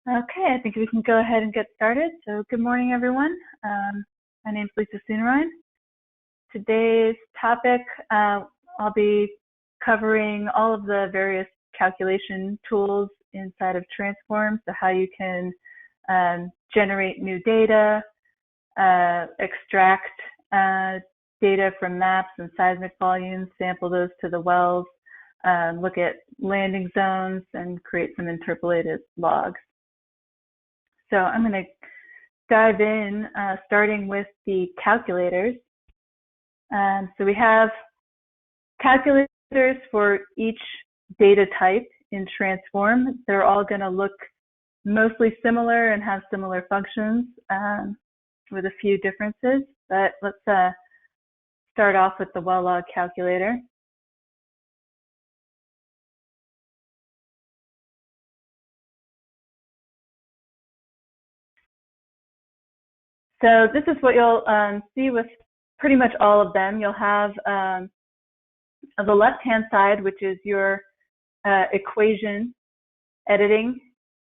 Okay, I think we can go ahead and get started. So good morning, everyone. My name is Lisa Soonrine. Today's topic, I'll be covering all of the various calculation tools inside of Transform, so how you can generate new data, extract data from maps and seismic volumes, sample those to the wells, look at landing zones, and create some interpolated logs. So I'm going to dive in, starting with the calculators. So we have calculators for each data type in Transform. They're all going to look mostly similar and have similar functions with a few differences. But let's start off with the well log calculator. So this is what you'll see with pretty much all of them. You'll have on the left-hand side, which is your equation editing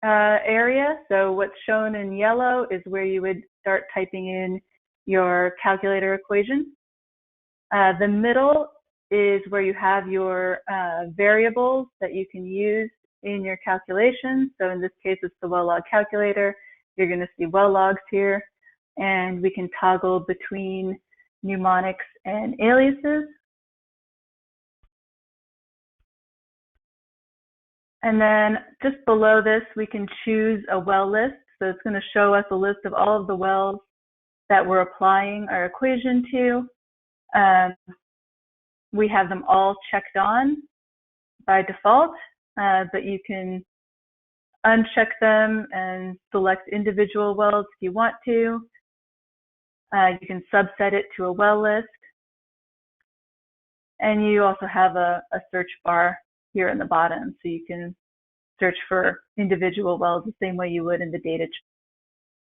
area. So what's shown in yellow is where you would start typing in your calculator equation. The middle is where you have your variables that you can use in your calculations. So in this case, it's the well log calculator. You're going to see well logs here, and we can toggle between mnemonics and aliases. And then just below this, we can choose a well list. So it's going to show us a list of all of the wells that we're applying our equation to. We have them all checked on by default, but you can uncheck them and select individual wells if you want to. You can subset it to a well list. And you also have a search bar here in the bottom, so you can search for individual wells the same way you would in the data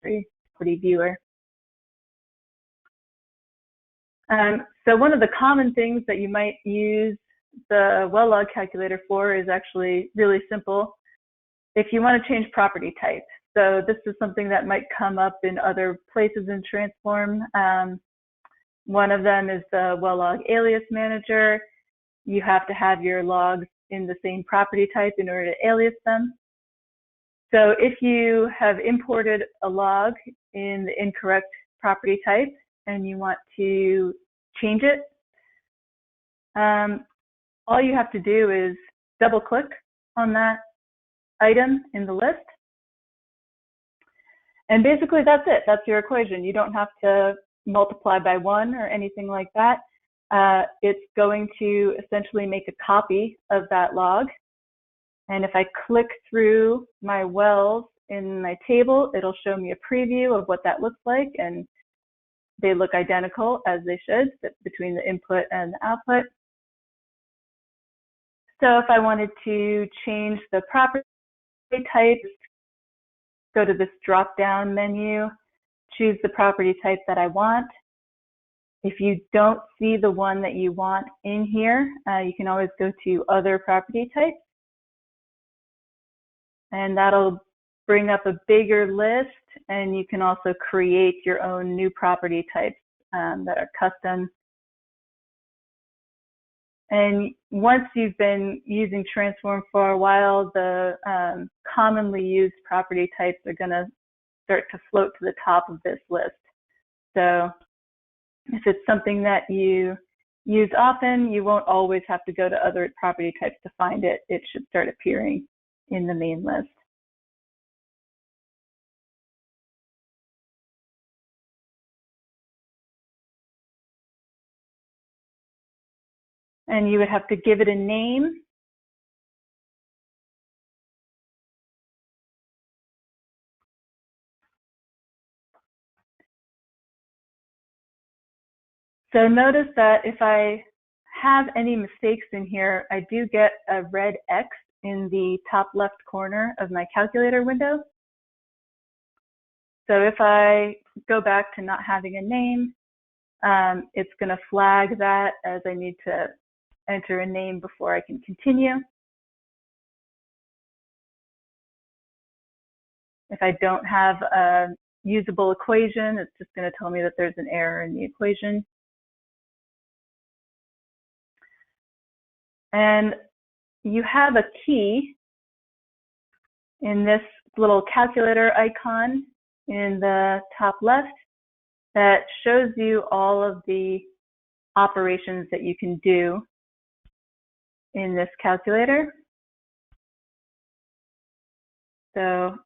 tree viewer. So one of the common things that you might use the well log calculator for is actually really simple. If you want to change property type. So this is something that might come up in other places in Transform. One of them is the well log alias manager. You have to have your logs in the same property type in order to alias them. So if you have imported a log in the incorrect property type and you want to change it, all you have to do is double click on that item in the list. And basically that's it. That's your equation. You don't have to multiply by 1 or anything like that. It's going to essentially make a copy of that log. And if I click through my wells in my table, it'll show me a preview of what that looks like. And they look identical, as they should, between the input and the output. So if I wanted to change the property type, go to this drop-down menu, choose the property type that I want. If you don't see the one that you want in here, you can always go to other property types. And that'll bring up a bigger list, and you can also create your own new property types that are custom. And once you've been using Transform for a while, the commonly used property types are going to start to float to the top of this list. So if it's something that you use often, you won't always have to go to other property types to find it. It should start appearing in the main list. And you would have to give it a name. So notice that if I have any mistakes in here, I do get a red X in the top left corner of my calculator window. So if I go back to not having a name, it's going to flag that as I need to enter a name before I can continue. If I don't have a usable equation, it's just going to tell me that there's an error in the equation. And you have a key in this little calculator icon in the top left that shows you all of the operations that you can do in this calculator. So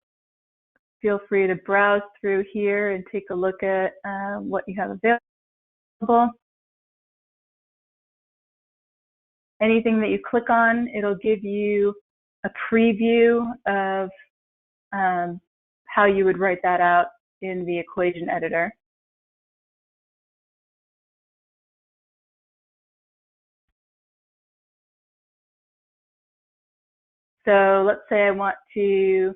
feel free to browse through here and take a look at what you have available. Anything that you click on, it'll give you a preview of how you would write that out in the equation editor. So let's say I want to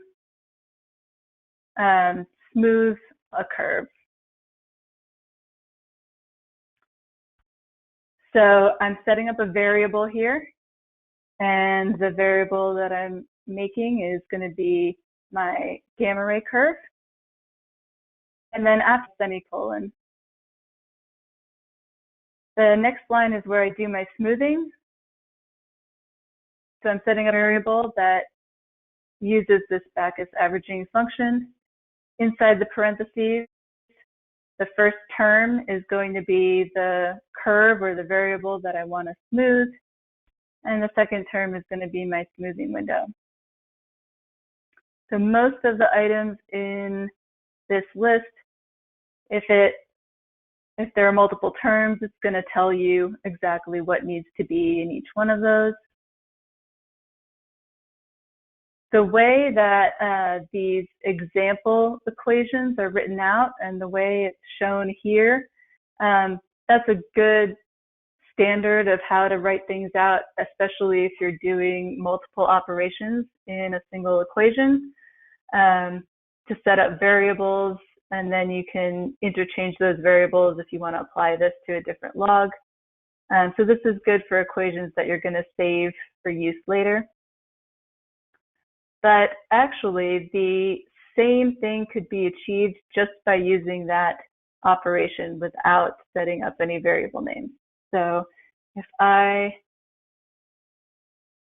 smooth a curve. So I'm setting up a variable here, and the variable that I'm making is going to be my gamma ray curve. And then after semicolon, the next line is where I do my smoothing. So I'm setting a variable that uses this Backus averaging function. Inside the parentheses, the first term is going to be the curve or the variable that I want to smooth. And the second term is going to be my smoothing window. So most of the items in this list, if there are multiple terms, it's going to tell you exactly what needs to be in each one of those. The way that these example equations are written out and the way it's shown here, that's a good standard of how to write things out, especially if you're doing multiple operations in a single equation, to set up variables, and then you can interchange those variables if you want to apply this to a different log. So this is good for equations that you're going to save for use later. But actually, the same thing could be achieved just by using that operation without setting up any variable names. So if I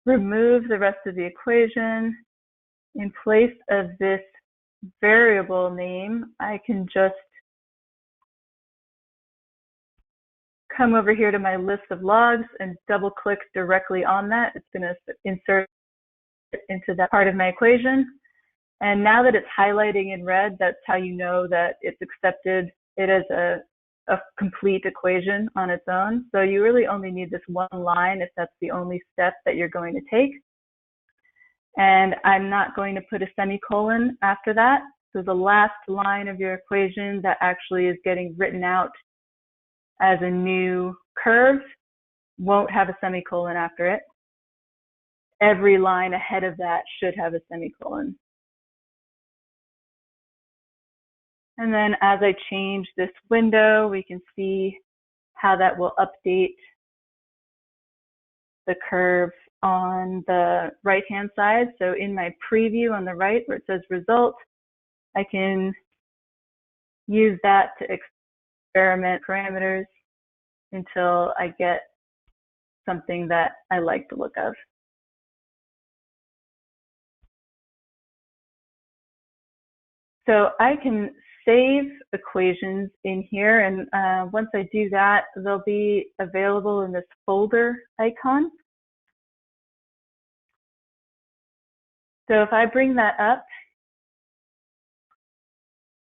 remove the rest of the equation, in place of this variable name, I can just come over here to my list of logs and double click directly on that. It's going to insert it into that part of my equation. And now that it's highlighting in red, that's how you know that it's accepted it as a complete equation on its own. So you really only need this one line if that's the only step that you're going to take. And I'm not going to put a semicolon after that. So the last line of your equation that actually is getting written out as a new curve won't have a semicolon after it. Every line ahead of that should have a semicolon. And then as I change this window, we can see how that will update the curve on the right-hand side. So in my preview on the right where it says result, I can use that to experiment parameters until I get something that I like the look of. So I can save equations in here, and once I do that, they'll be available in this folder icon. So if I bring that up,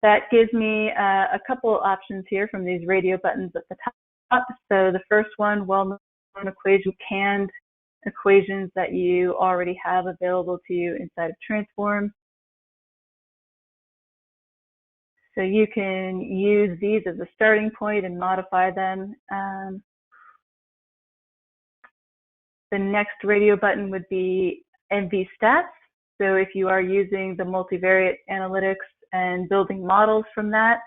that gives me a couple options here from these radio buttons at the top. So the first one, well-known equation, canned equations that you already have available to you inside of Transform. So you can use these as a starting point and modify them. The next radio button would be MV stats. So if you are using the multivariate analytics and building models from that,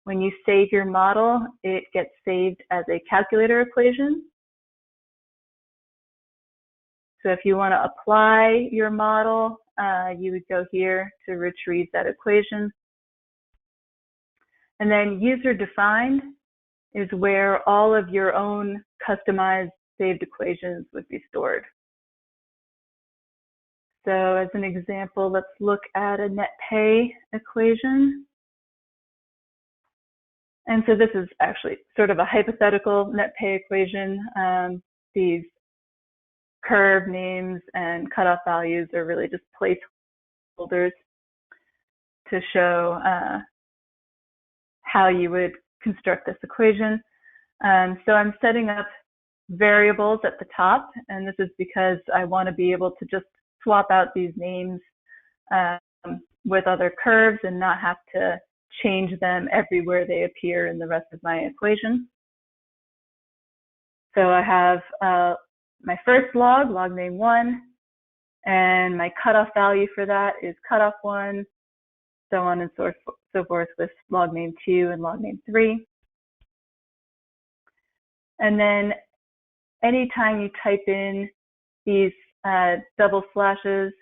when you save your model, it gets saved as a calculator equation. So if you want to apply your model, you would go here to retrieve that equation. And then user defined is where all of your own customized saved equations would be stored. So as an example, let's look at a net pay equation. And so this is actually sort of a hypothetical net pay equation. These curve names and cutoff values are really just placeholders to show how you would construct this equation. So I'm setting up variables at the top, and this is because I want to be able to just swap out these names with other curves and not have to change them everywhere they appear in the rest of my equation. So I have my first log, log name 1, and my cutoff value for that is cutoff 1, so on and so forth with log name 2 and log name 3. And then anytime you type in these double slashes,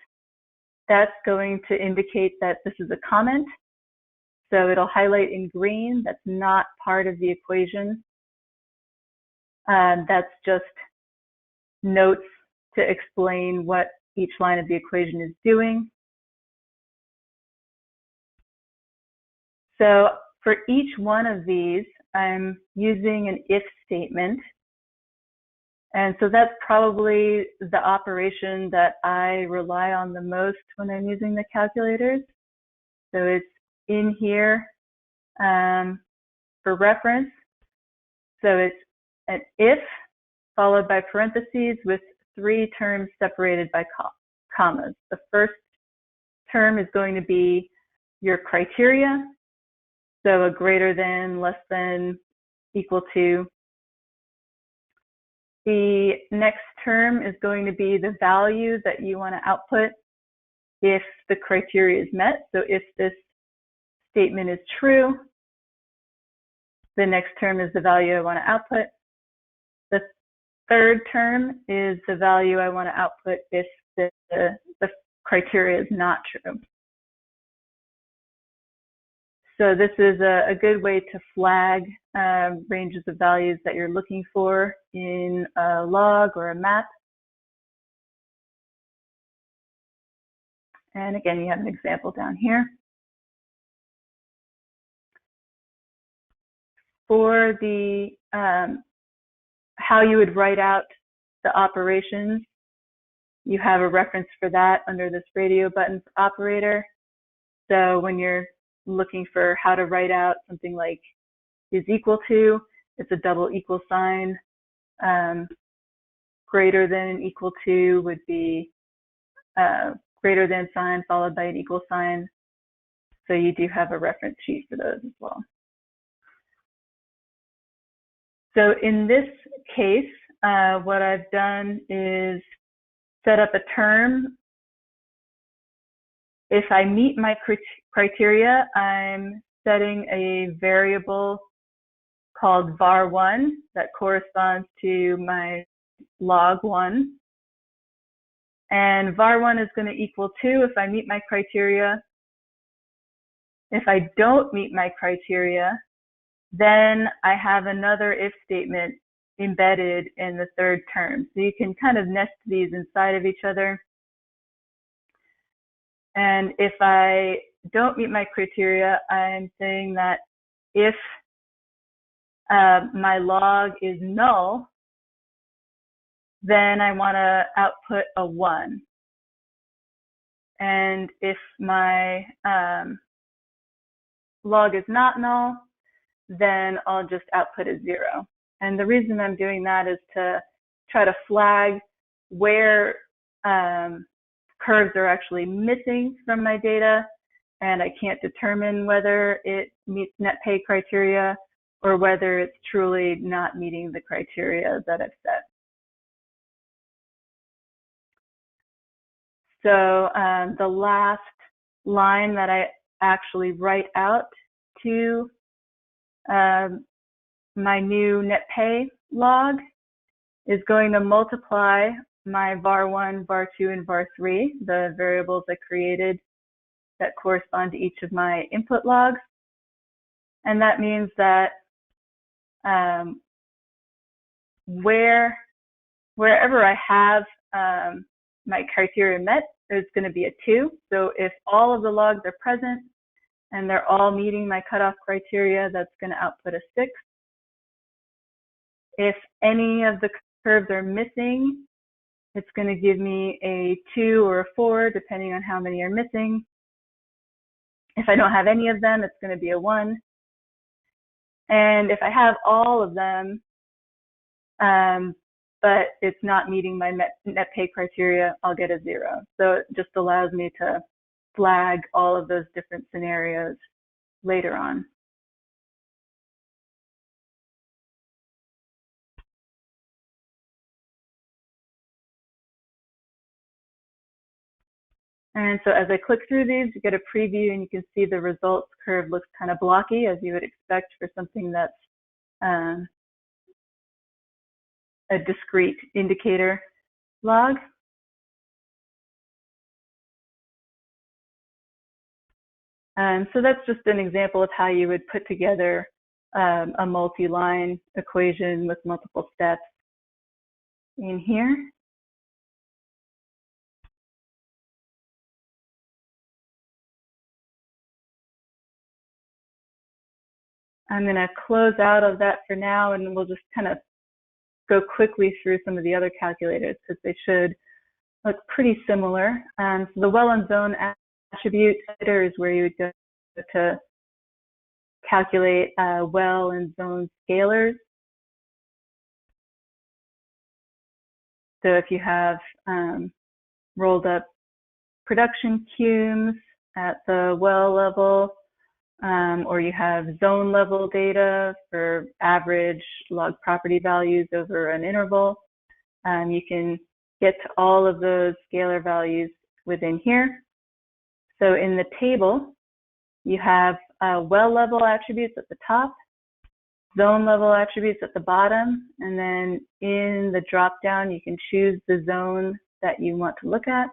that's going to indicate that this is a comment. So it'll highlight in green. That's not part of the equation. That's just notes to explain what each line of the equation is doing. So for each one of these, I'm using an if statement. And so that's probably the operation that I rely on the most when I'm using the calculators. So it's in here for reference. So it's an if followed by parentheses with 3 terms separated by commas. The first term is going to be your criteria. So a greater than, less than, equal to. The next term is going to be the value that you want to output if the criteria is met. So if this statement is true, the next term is the value I want to output. The third term is the value I want to output if the criteria is not true. So this is a good way to flag ranges of values that you're looking for in a log or a map. And again, you have an example down here. For the how you would write out the operations, you have a reference for that under this radio button for operator. So when you're looking for how to write out something like is equal to, it's a double equal sign. Greater than and equal to would be greater than sign followed by an equal sign. So you do have a reference sheet for those as well. So in this case, what I've done is set up a term. If I meet my criteria, I'm setting a variable called var1 that corresponds to my log1. And var1 is going to equal 2 if I meet my criteria. If I don't meet my criteria, then I have another if statement embedded in the third term. So you can kind of nest these inside of each other. And if I don't meet my criteria, I'm saying that if my log is null, then I want to output a 1. And if my log is not null, then I'll just output a 0. And the reason I'm doing that is to try to flag where curves are actually missing from my data, and I can't determine whether it meets net pay criteria or whether it's truly not meeting the criteria that I've set. So the last line that I actually write out to my new net pay log is going to multiply my var1, var2, and var3, the variables I created that correspond to each of my input logs. And that means that wherever I have my criteria met, there's going to be a 2. So if all of the logs are present and they're all meeting my cutoff criteria, that's going to output a 6. If any of the curves are missing, it's going to give me a 2 or a 4, depending on how many are missing. If I don't have any of them, it's going to be a 1. And if I have all of them, but it's not meeting my net pay criteria, I'll get a 0. So it just allows me to flag all of those different scenarios later on. And so as I click through these, you get a preview and you can see the results curve looks kind of blocky, as you would expect for something that's a discrete indicator log. And so that's just an example of how you would put together a multi-line equation with multiple steps in here. I'm going to close out of that for now, and we'll just kind of go quickly through some of the other calculators because they should look pretty similar. So the well and zone attribute is where you would go to calculate well and zone scalars. So if you have rolled up production cumes at the well level, or you have zone level data for average log property values over an interval, you can get to all of those scalar values within here. So in the table, you have well level attributes at the top, zone level attributes at the bottom, and then in the drop down, you can choose the zone that you want to look at.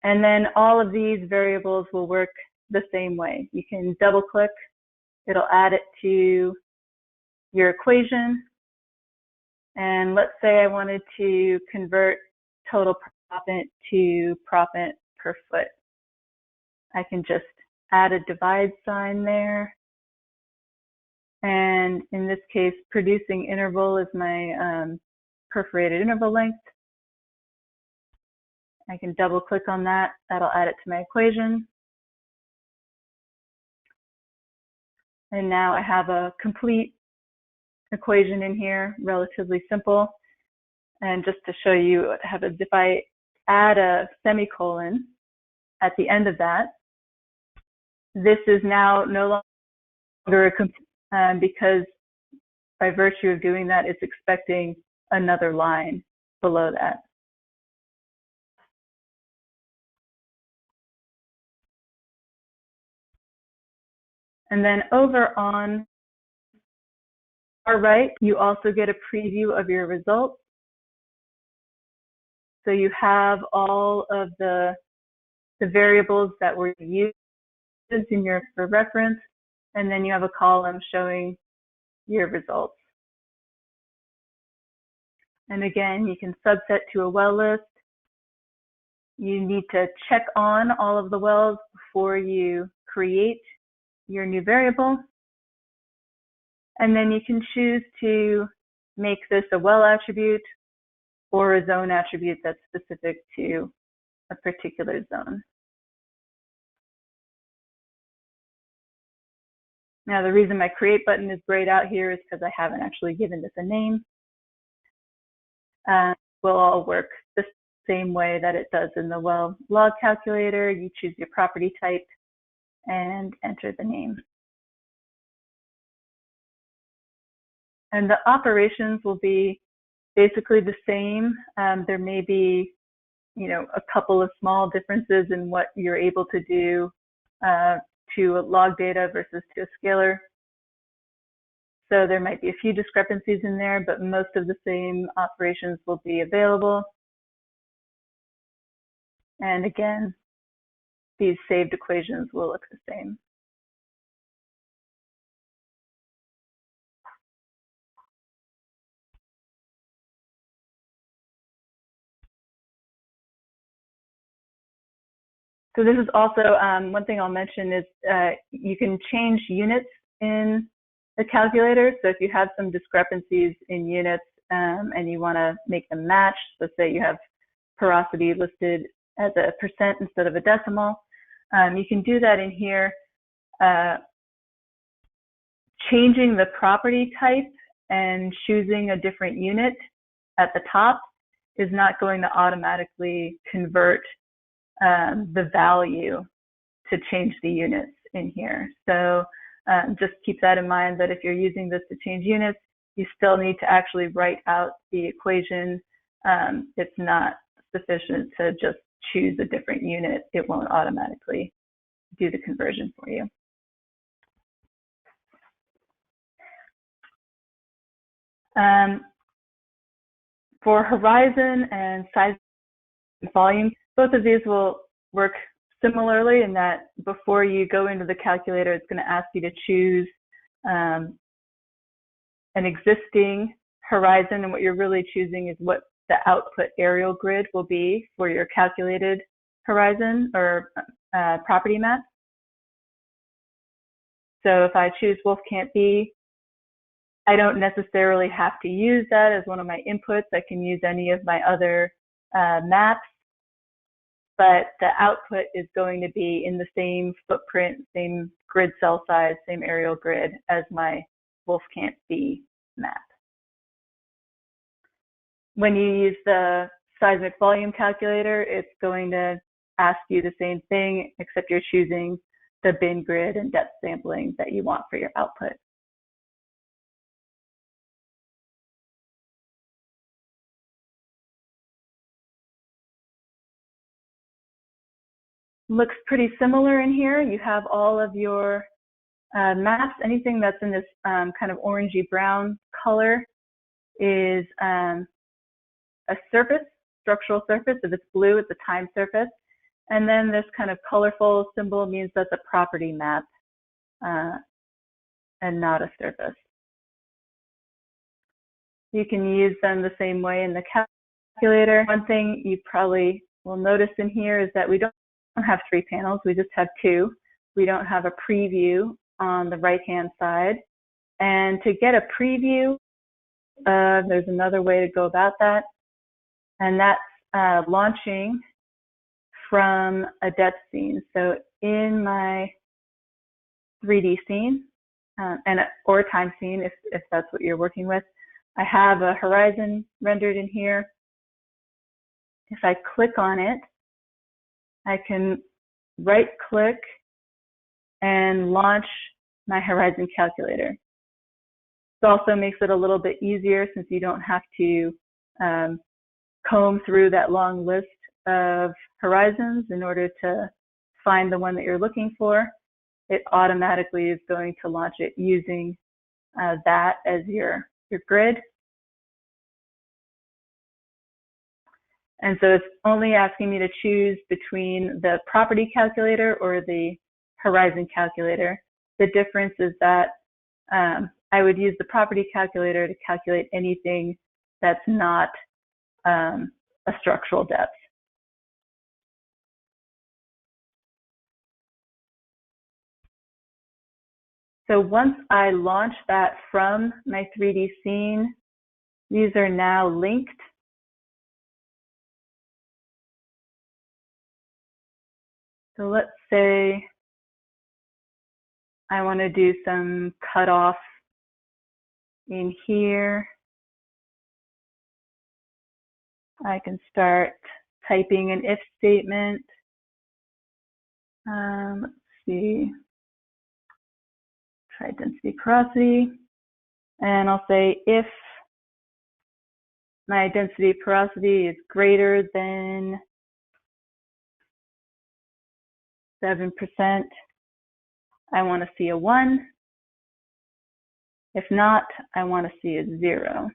And then all of these variables will work the same way. You can double click, it'll add it to your equation. And let's say I wanted to convert total profit to profit per foot. I can just add a divide sign there. And in this case, producing interval is my perforated interval length. I can double click on that. That'll add it to my equation. And now I have a complete equation in here, relatively simple. And just to show you what happens, if I add a semicolon at the end of that, this is now no longer a because by virtue of doing that, it's expecting another line below that. And then over on our right, you also get a preview of your results. So you have all of the variables that were used in your for reference, and then you have a column showing your results. And again, you can subset to a well list. You need to check on all of the wells before you create your new variable. And then you can choose to make this a well attribute or a zone attribute that's specific to a particular zone. Now, the reason my create button is grayed out here is because I haven't actually given this a name. Will all work the same way that it does in the well log calculator. You choose your property type and enter the name. And the operations will be basically the same. There may be, a couple of small differences in what you're able to do to log data versus to a scalar. So there might be a few discrepancies in there, but most of the same operations will be available. And again, these saved equations will look the same. So this is also one thing I'll mention is you can change units in the calculator. So if you have some discrepancies in units and you want to make them match, so say you have porosity listed as a percent instead of a decimal, you can do that in here. Changing the property type and choosing a different unit at the top is not going to automatically convert the value to change the units in here. So just keep that in mind, that if you're using this to change units, you still need to actually write out the equation. It's not sufficient to just choose a different unit. It won't automatically do the conversion for you. For horizon and size and volume, both of these will work similarly in that before you go into the calculator, it's going to ask you to choose an existing horizon, and what you're really choosing is what the output aerial grid will be for your calculated horizon or property map. So if I choose Wolfcamp B, I don't necessarily have to use that as one of my inputs. I can use any of my other maps, but the output is going to be in the same footprint, same grid cell size, same aerial grid as my Wolfcamp B map. When you use the seismic volume calculator, it's going to ask you the same thing, except you're choosing the bin grid and depth sampling that you want for your output. Looks pretty similar in here. You have all of your maps. Anything that's in this kind of orangey brown color is a surface, structural surface. If it's blue, it's a time surface. And then this kind of colorful symbol means that's a property map and not a surface. You can use them the same way in the calculator. One thing you probably will notice in here is that we don't have 3 panels, we just have 2. We don't have a preview on the right-hand side. And to get a preview, there's another way to go about that, and that's launching from a depth scene. So in my 3D scene, or a time scene, if that's what you're working with, I have a horizon rendered in here. If I click on it, I can right-click and launch my horizon calculator. This also makes it a little bit easier since you don't have to comb through that long list of horizons in order to find the one that you're looking for. It automatically is going to launch it using that as your grid. And so it's only asking me to choose between the property calculator or the horizon calculator. The difference is that I would use the property calculator to calculate anything that's not a structural depth. So once I launch that from my 3D scene, these are now linked. So let's say I want to do some cutoff in here. I can start typing an if statement. Let's see. Try density porosity. And I'll say if my density porosity is greater than 7%, I want to see a 1. If not, I want to see a 0.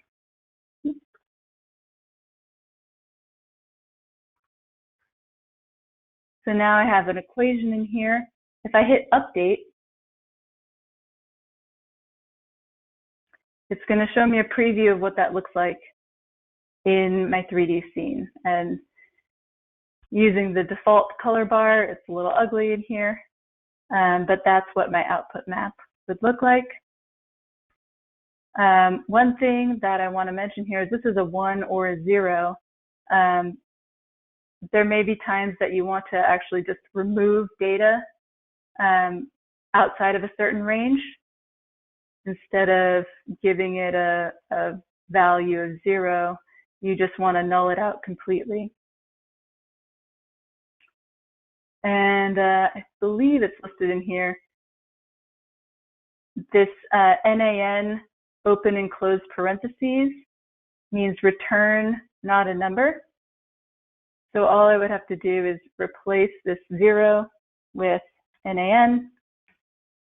So now I have an equation in here. If I hit update, it's going to show me a preview of what that looks like in my 3D scene. And using the default color bar, it's a little ugly in here, but that's what my output map would look like. One thing that I want to mention here is this is a 1 or a 0. There may be times that you want to actually just remove data outside of a certain range instead of giving it a value of 0. You just want to null it out completely. And I believe it's listed in here. This NaN open and closed parentheses means return, not a number. So all I would have to do is replace this 0 with NaN,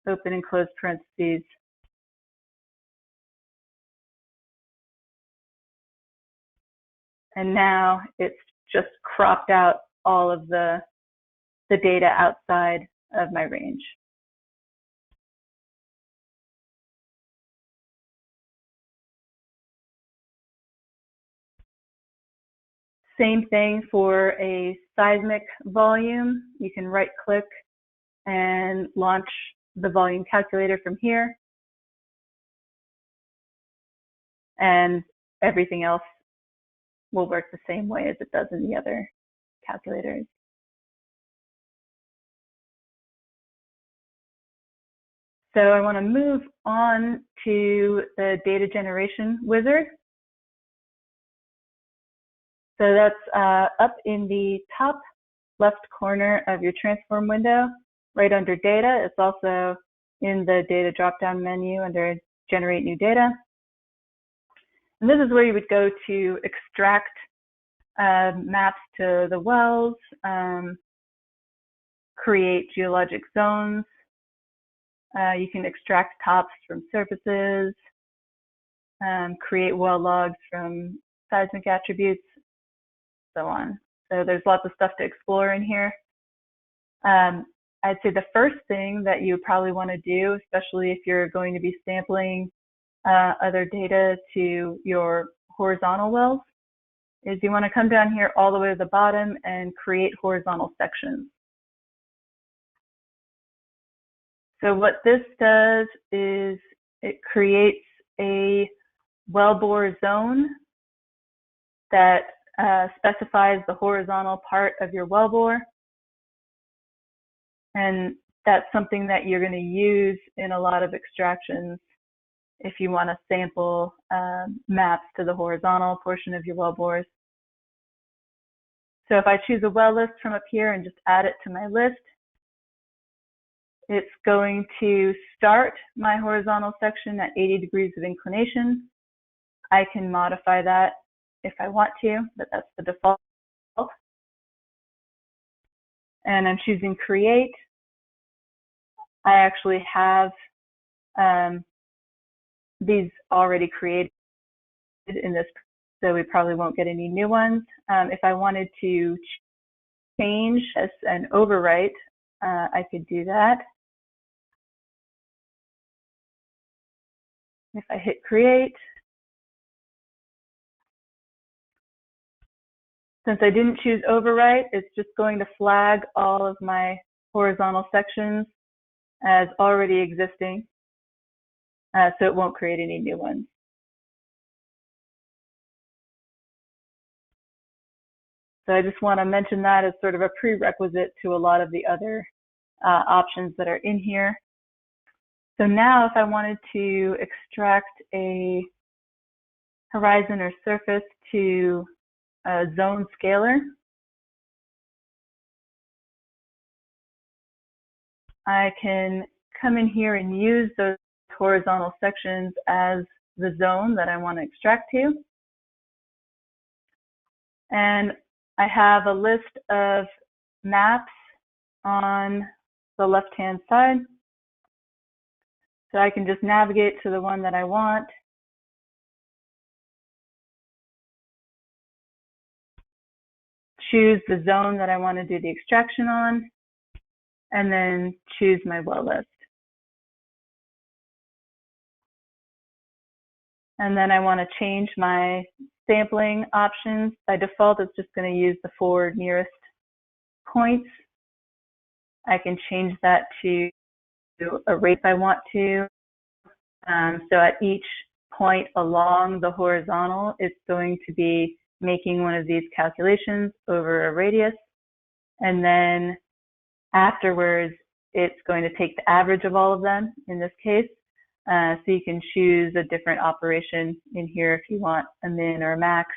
open and closed parentheses. And now it's just cropped out all of the data outside of my range. Same thing for a seismic volume. You can right click and launch the volume calculator from here. And everything else will work the same way as it does in the other calculators. So I want to move on to the data generation wizard. So that's up in the top left corner of your transform window, right under data. It's also in the data drop-down menu under generate new data. And this is where you would go to extract maps to the wells, create geologic zones. You can extract tops from surfaces, create well logs from seismic attributes, so on. So there's lots of stuff to explore in here. I'd say the first thing that you probably want to do, especially if you're going to be sampling other data to your horizontal wells, is you want to come down here all the way to the bottom and create horizontal sections. So what this does is it creates a wellbore zone that specifies the horizontal part of your wellbore. And that's something that you're going to use in a lot of extractions if you want to sample maps to the horizontal portion of your wellbores. So if I choose a well list from up here and just add it to my list, it's going to start my horizontal section at 80 degrees of inclination. I can modify that if I want to, but that's the default. And I'm choosing create. I actually have these already created in this, so we probably won't get any new ones. If I wanted to change this and overwrite, I could do that. If I hit create, since I didn't choose overwrite, it's just going to flag all of my horizontal sections as already existing, so it won't create any new ones. So I just want to mention that as sort of a prerequisite to a lot of the other options that are in here. So now if I wanted to extract a horizon or surface to a zone scalar, I can come in here and use those horizontal sections as the zone that I want to extract to. And I have a list of maps on the left-hand side. So I can just navigate to the one that I want. Choose the zone that I want to do the extraction on, and then choose my well list. And then I want to change my sampling options. By default, it's just going to use the 4 nearest points. I can change that to a rate if I want to. So at each point along the horizontal, it's going to be making one of these calculations over a radius. And then afterwards, it's going to take the average of all of them in this case. So you can choose a different operation in here if you want a min or a max.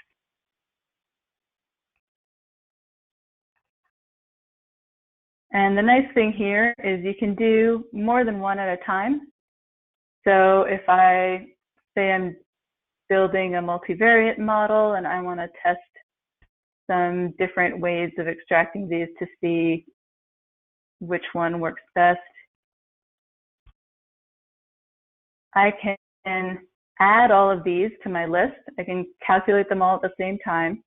And the nice thing here is you can do more than one at a time. So if I say I'm building a multivariate model and I want to test some different ways of extracting these to see which one works best, I can add all of these to my list. I can calculate them all at the same time.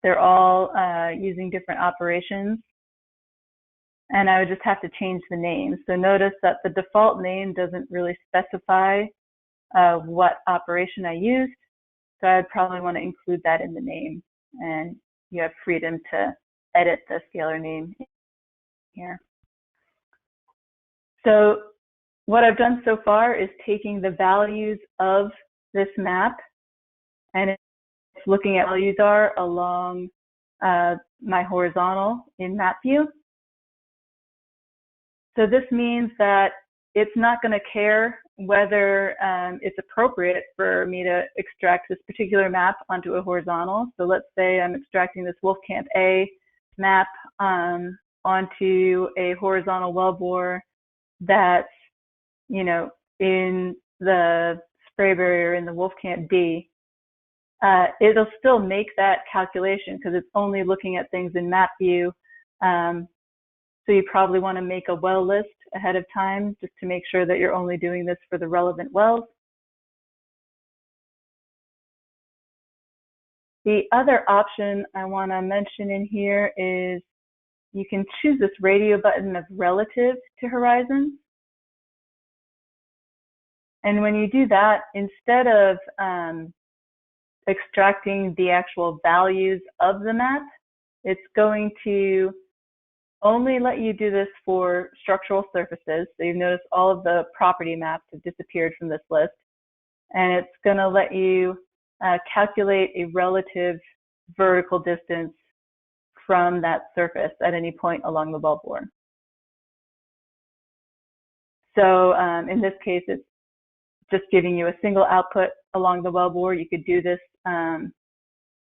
They're all using different operations. And I would just have to change the name. So notice that the default name doesn't really specify what operation I used. So I'd probably want to include that in the name. And you have freedom to edit the scalar name here. So what I've done so far is taking the values of this map and it's looking at values are along my horizontal in map view. So this means that it's not going to care whether it's appropriate for me to extract this particular map onto a horizontal. So let's say I'm extracting this Wolfcamp A map onto a horizontal wellbore that's, you know, in the Sprayberry or in the Wolfcamp D. It'll still make that calculation because it's only looking at things in map view. So you probably want to make a well list ahead of time just to make sure that you're only doing this for the relevant wells. The other option I want to mention in here is you can choose this radio button of relative to horizon. And when you do that, instead of extracting the actual values of the map, it's going to only let you do this for structural surfaces. So you've noticed all of the property maps have disappeared from this list. And it's going to let you calculate a relative vertical distance from that surface at any point along the wellbore. So in this case, it's just giving you a single output along the wellbore. You could do this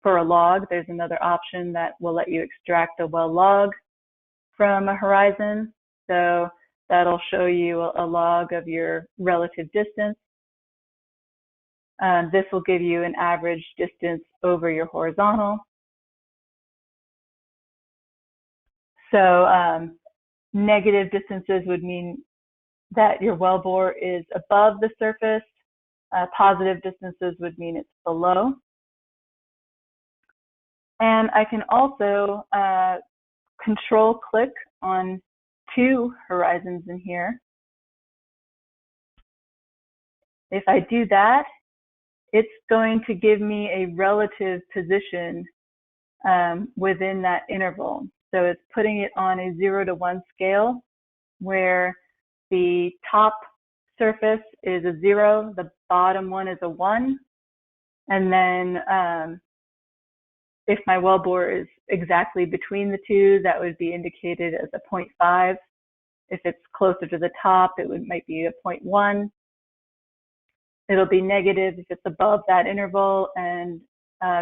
for a log. There's another option that will let you extract a well log from a horizon. So that'll show you a log of your relative distance. This will give you an average distance over your horizontal. So negative distances would mean that your wellbore is above the surface. Positive distances would mean it's below. And I can also control click on 2 horizons in here. If I do that, it's going to give me a relative position within that interval. So it's putting it on a 0 to 1 scale where the top surface is a 0, the bottom one is a 1, and then if my wellbore is exactly between the two, that would be indicated as a 0.5. If it's closer to the top, it might be a 0.1. It'll be negative if it's above that interval and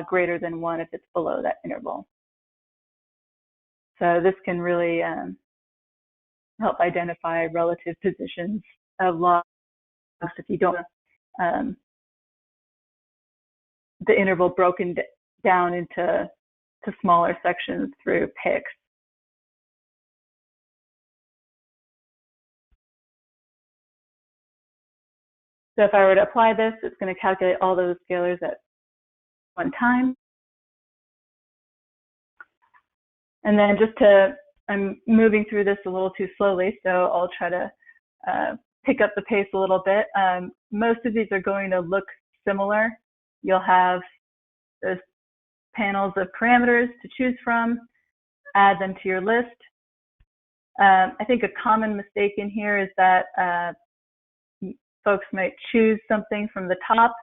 greater than 1 if it's below that interval. So this can really help identify relative positions of logs if you don't the interval broken down into smaller sections through picks. So if I were to apply this, it's going to calculate all those scalars at one time. And then I'm moving through this a little too slowly, so I'll try to pick up the pace a little bit. Most of these are going to look similar. You'll have those panels of parameters to choose from, add them to your list. I think a common mistake in here is that folks might choose something from the top,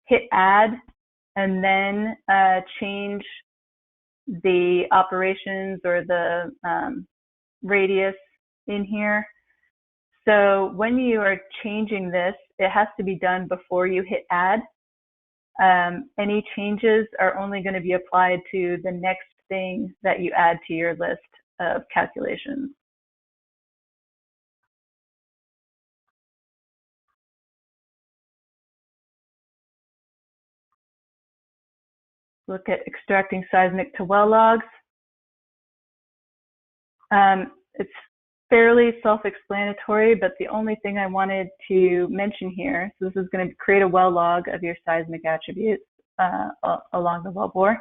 hit add, and then change the operations or the radius in here. So when you are changing this, it has to be done before you hit add. Any changes are only going to be applied to the next thing that you add to your list of calculations. Look at extracting seismic to well logs. It's fairly self-explanatory, but the only thing I wanted to mention here, so this is going to create a well log of your seismic attributes along the wellbore.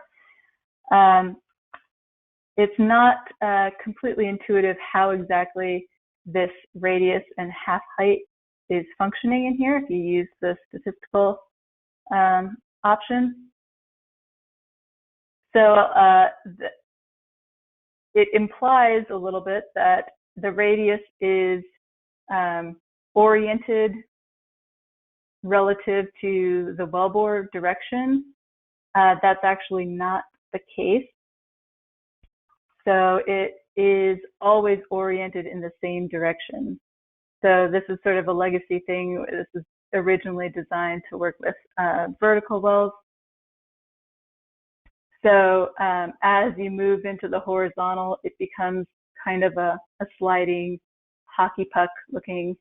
It's not completely intuitive how exactly this radius and half height is functioning in here if you use the statistical option. So it implies a little bit that the radius is oriented relative to the wellbore direction. That's actually not the case. So it is always oriented in the same direction. So this is sort of a legacy thing. This is originally designed to work with vertical wells. So as you move into the horizontal, it becomes kind of a sliding hockey puck looking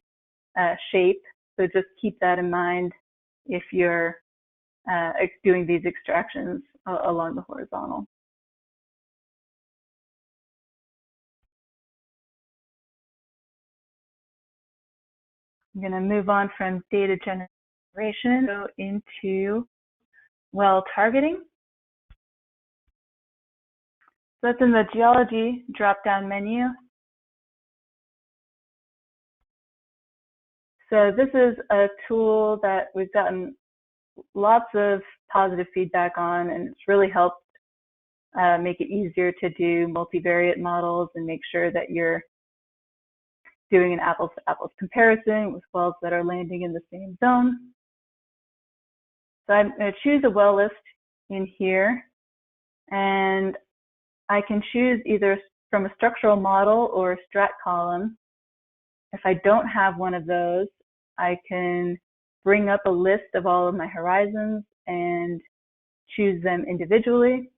shape. So just keep that in mind if you're doing these extractions along the horizontal. I'm going to move on from data generation, go into well targeting. So that's in the geology drop-down menu. So this is a tool that we've gotten lots of positive feedback on, and it's really helped make it easier to do multivariate models and make sure that you're doing an apples-to-apples comparison with wells that are landing in the same zone. So I'm going to choose a well list in here, and I can choose either from a structural model or a strat column. If I don't have one of those, I can bring up a list of all of my horizons and choose them individually.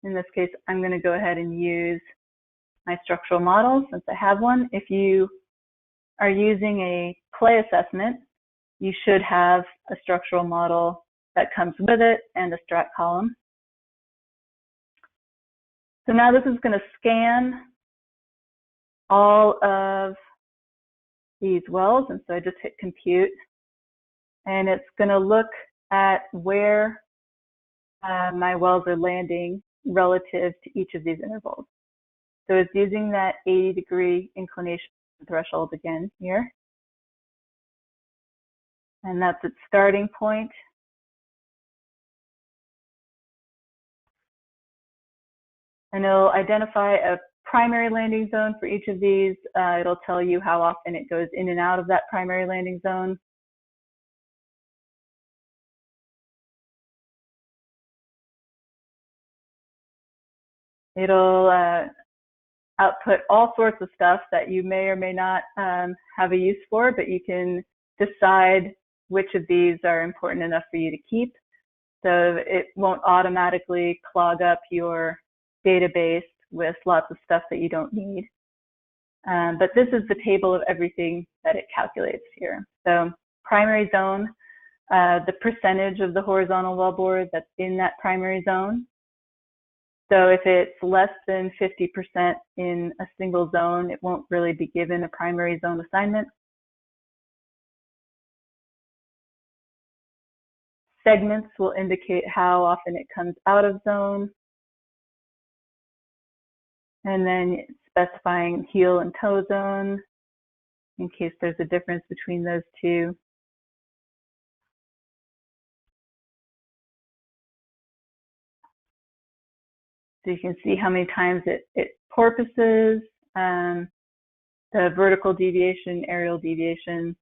In this case, I'm going to go ahead and use my structural model since I have one. If you are using a play assessment, you should have a structural model that comes with it and a strat column. So now this is going to scan all of these wells, and so I just hit compute, and it's going to look at where my wells are landing relative to each of these intervals. So it's using that 80-degree inclination threshold again here, and that's its starting point. And it'll identify a primary landing zone for each of these. It'll tell you how often it goes in and out of that primary landing zone. It'll output all sorts of stuff that you may or may not have a use for, but you can decide which of these are important enough for you to keep. So it won't automatically clog up your database with lots of stuff that you don't need. But this is the table of everything that it calculates here. So primary zone, the percentage of the horizontal wellbore that's in that primary zone. So if it's less than 50% in a single zone, it won't really be given a primary zone assignment. segments will indicate how often it comes out of zone. And then specifying heel and toe zone in case there's a difference between those two. So you can see how many times it porpoises, the vertical deviation, aerial deviation,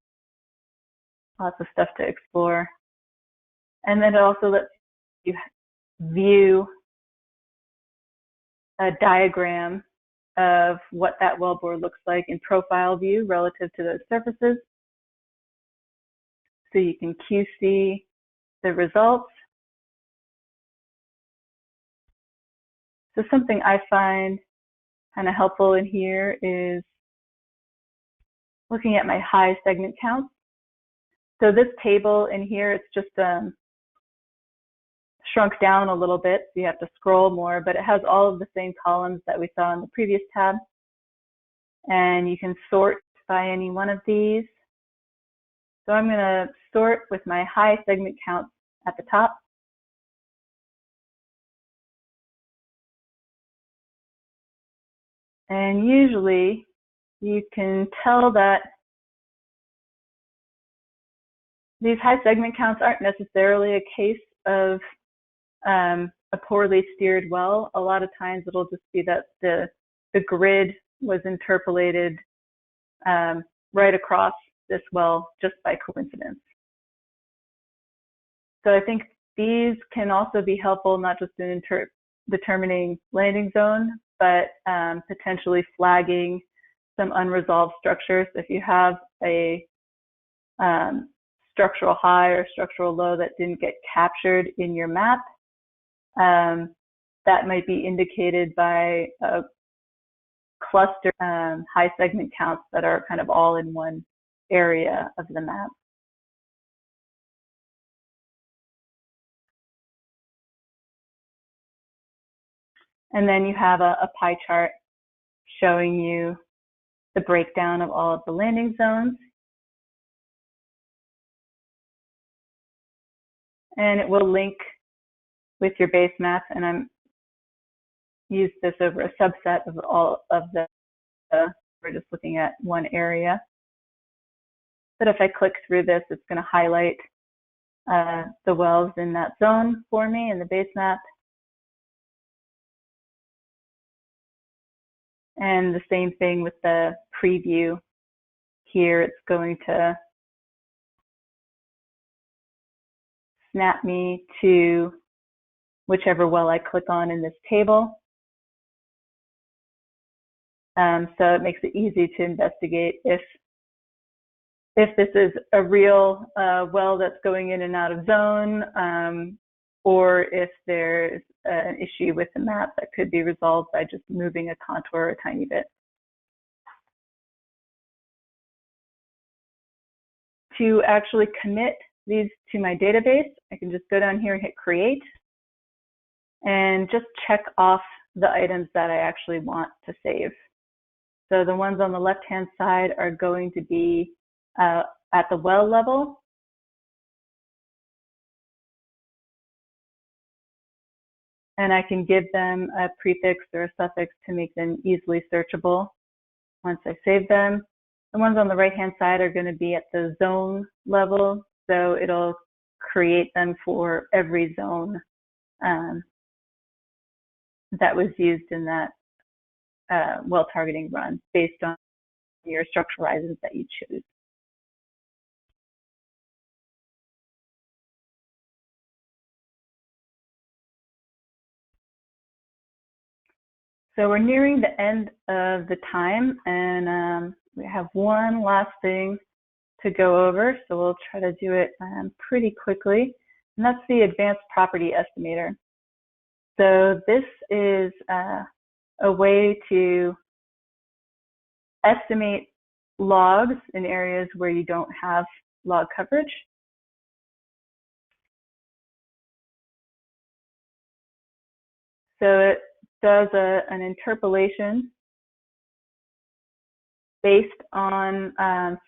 lots of stuff to explore. And then it also lets you view a diagram of what that wellbore looks like in profile view relative to those surfaces. So you can QC the results. So something I find kind of helpful in here is looking at my high segment counts. So this table in here, it's just shrunk down a little bit, so you have to scroll more, but it has all of the same columns that we saw in the previous tab. And you can sort by any one of these. So I'm going to sort with my high segment counts at the top. And usually you can tell that these high segment counts aren't necessarily a case of a poorly steered well. A lot of times it'll just be that the grid was interpolated right across this well just by coincidence. So I think these can also be helpful not just in determining landing zone, but potentially flagging some unresolved structures. If you have a structural high or structural low that didn't get captured in your map, that might be indicated by a cluster high segment counts that are kind of all in one area of the map. And then you have a pie chart showing you the breakdown of all of the landing zones. And it will link with your base map, and I'm use this over a subset of all of the, we're just looking at one area. But if I click through this, it's going to highlight the wells in that zone for me in the base map. And the same thing with the preview here. It's going to snap me to whichever well I click on in this table. So it makes it easy to investigate if this is a real well that's going in and out of zone, or if there's an issue with the map that could be resolved by just moving a contour a tiny bit. To actually commit these to my database, I can just go down here and hit create and just check off the items that I actually want to save. So the ones on the left-hand side are going to be at the well level. And I can give them a prefix or a suffix to make them easily searchable once I save them. The ones on the right-hand side are going to be at the zone level, so it'll create them for every zone that was used in that well targeting run based on your structural horizons that you choose. So we're nearing the end of the time, and we have one last thing to go over, so we'll try to do it pretty quickly, and that's the Advanced Property Estimator. So this is a way to estimate logs in areas where you don't have log coverage. So it does an interpolation based on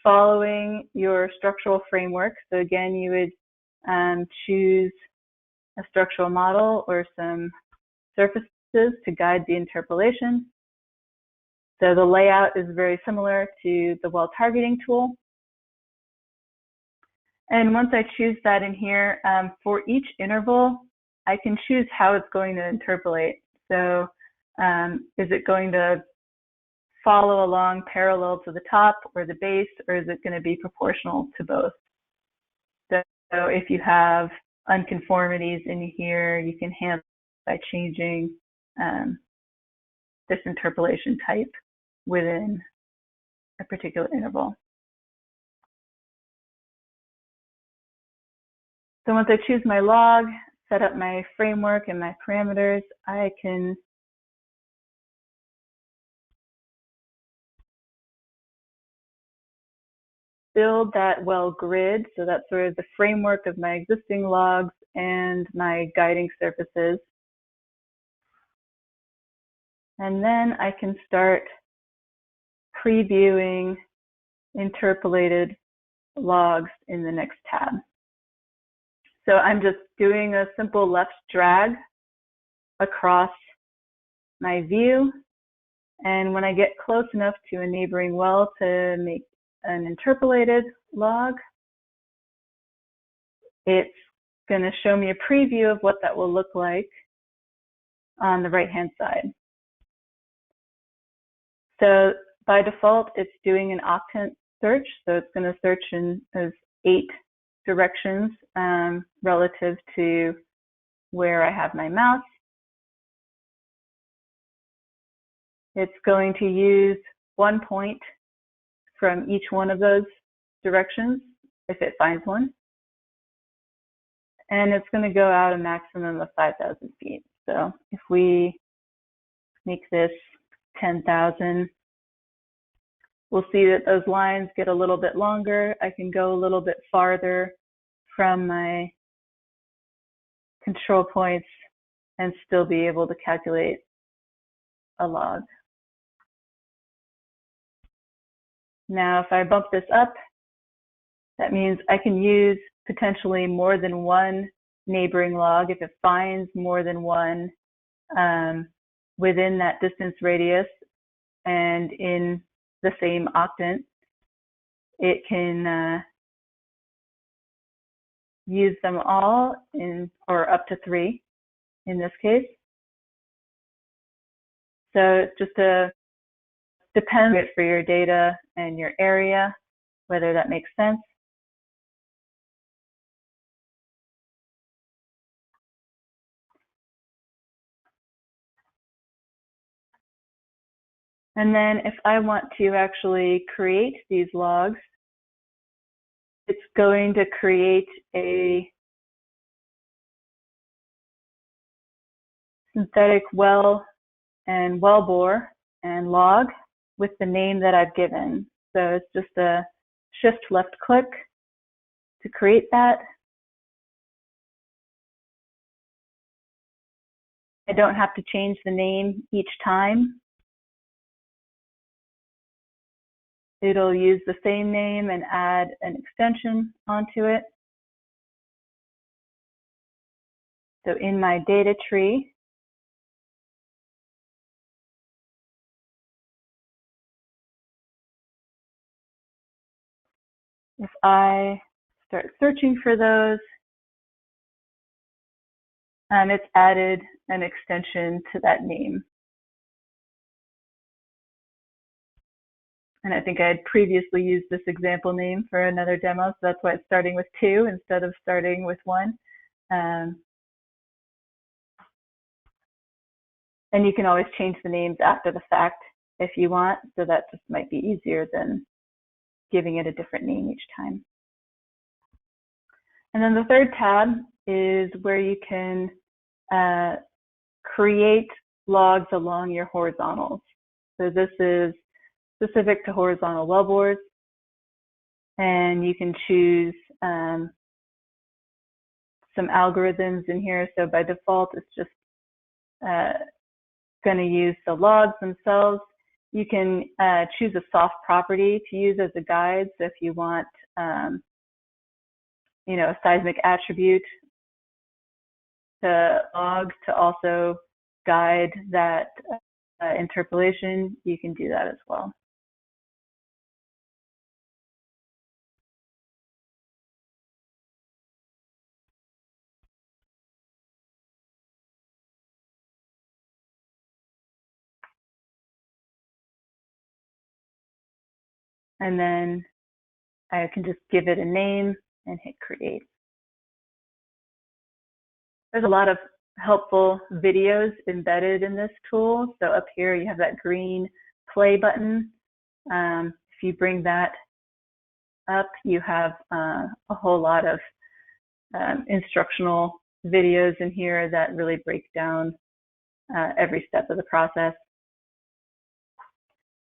following your structural framework. So again, you would choose a structural model or some surfaces to guide the interpolation. So the layout is very similar to the well targeting tool. And once I choose that in here, for each interval, I can choose how it's going to interpolate. So is it going to follow along parallel to the top or the base, or is it going to be proportional to both? So if you have unconformities in here, you can handle it by changing this interpolation type within a particular interval. So once I choose my log, set up my framework and my parameters, I can build that well grid. So that's sort of the framework of my existing logs and my guiding surfaces. And then I can start previewing interpolated logs in the next tab. So I'm just doing a simple left drag across my view. And when I get close enough to a neighboring well to make an interpolated log, it's going to show me a preview of what that will look like on the right-hand side. So by default, it's doing an octant search. So it's going to search in those 8 directions relative to where I have my mouse. It's going to use 1 point from each one of those directions if it finds one. And it's going to go out a maximum of 5,000 feet. So if we make this 10,000, we'll see that those lines get a little bit longer. I can go a little bit farther from my control points and still be able to calculate a log. Now, if I bump this up, that means I can use potentially more than one neighboring log. If it finds more than one within that distance radius and in the same octant, it can use them all or up to 3 in this case. So it's just depends for your data and your area, whether that makes sense. And then if I want to actually create these logs, it's going to create a synthetic well and wellbore and log with the name that I've given. So it's just a shift left click to create that. I don't have to change the name each time. It'll use the same name and add an extension onto it. So in my data tree, if I start searching for those, it's added an extension to that name. And I think I had previously used this example name for another demo, so that's why it's starting with 2 instead of starting with 1. And you can always change the names after the fact if you want, so that just might be easier than giving it a different name each time. And then the third tab is where you can create logs along your horizontals. So this is specific to horizontal wellbores, and you can choose some algorithms in here. So by default, it's just going to use the logs themselves. You can choose a soft property to use as a guide. So if you want a seismic attribute to log to also guide that interpolation, you can do that as well. And then I can just give it a name and hit create. There's a lot of helpful videos embedded in this tool. So up here you have that green play button. If you bring that up, you have a whole lot of instructional videos in here that really break down every step of the process.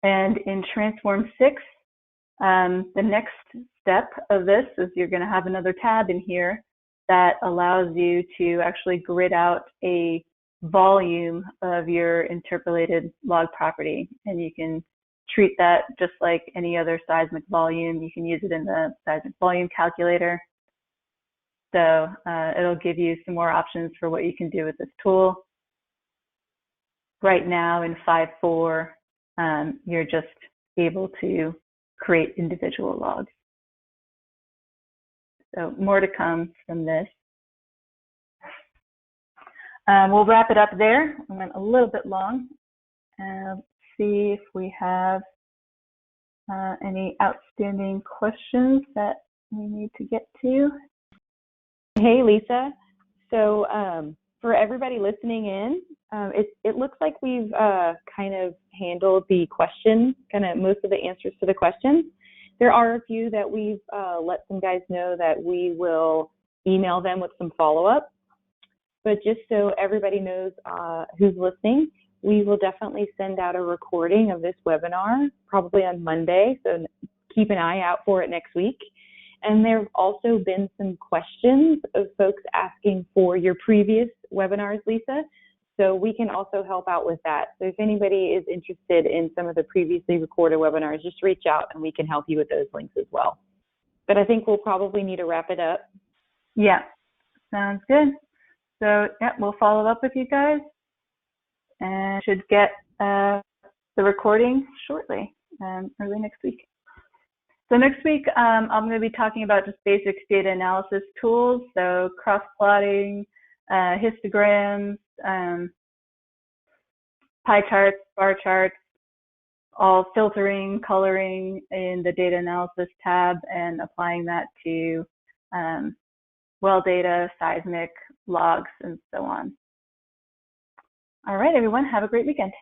And in Transform 6, the next step of this is you're going to have another tab in here that allows you to actually grid out a volume of your interpolated log property. And you can treat that just like any other seismic volume. You can use it in the seismic volume calculator. So it'll give you some more options for what you can do with this tool. Right now in 5.4, you're just able to create individual logs. So more to come from this. We'll wrap it up there. I went a little bit long. Let's see if we have any outstanding questions that we need to get to. Hey, Lisa. So for everybody listening in, it looks like we've kind of handled the questions, kind of most of the answers to the questions. There are a few that we've let some guys know that we will email them with some follow-up. But just so everybody knows who's listening, we will definitely send out a recording of this webinar, probably on Monday, so keep an eye out for it next week. And there have also been some questions of folks asking for your previous webinars, Lisa, so we can also help out with that. So if anybody is interested in some of the previously recorded webinars, just reach out and we can help you with those links as well. But I think we'll probably need to wrap it up. Yeah, sounds good. So yeah, we'll follow up with you guys and should get the recording shortly, early next week. So next week, I'm going to be talking about just basic data analysis tools, so cross-plotting, histograms, pie charts, bar charts, all filtering, coloring in the data analysis tab, and applying that to well data, seismic, logs, and so on. All right, everyone, have a great weekend.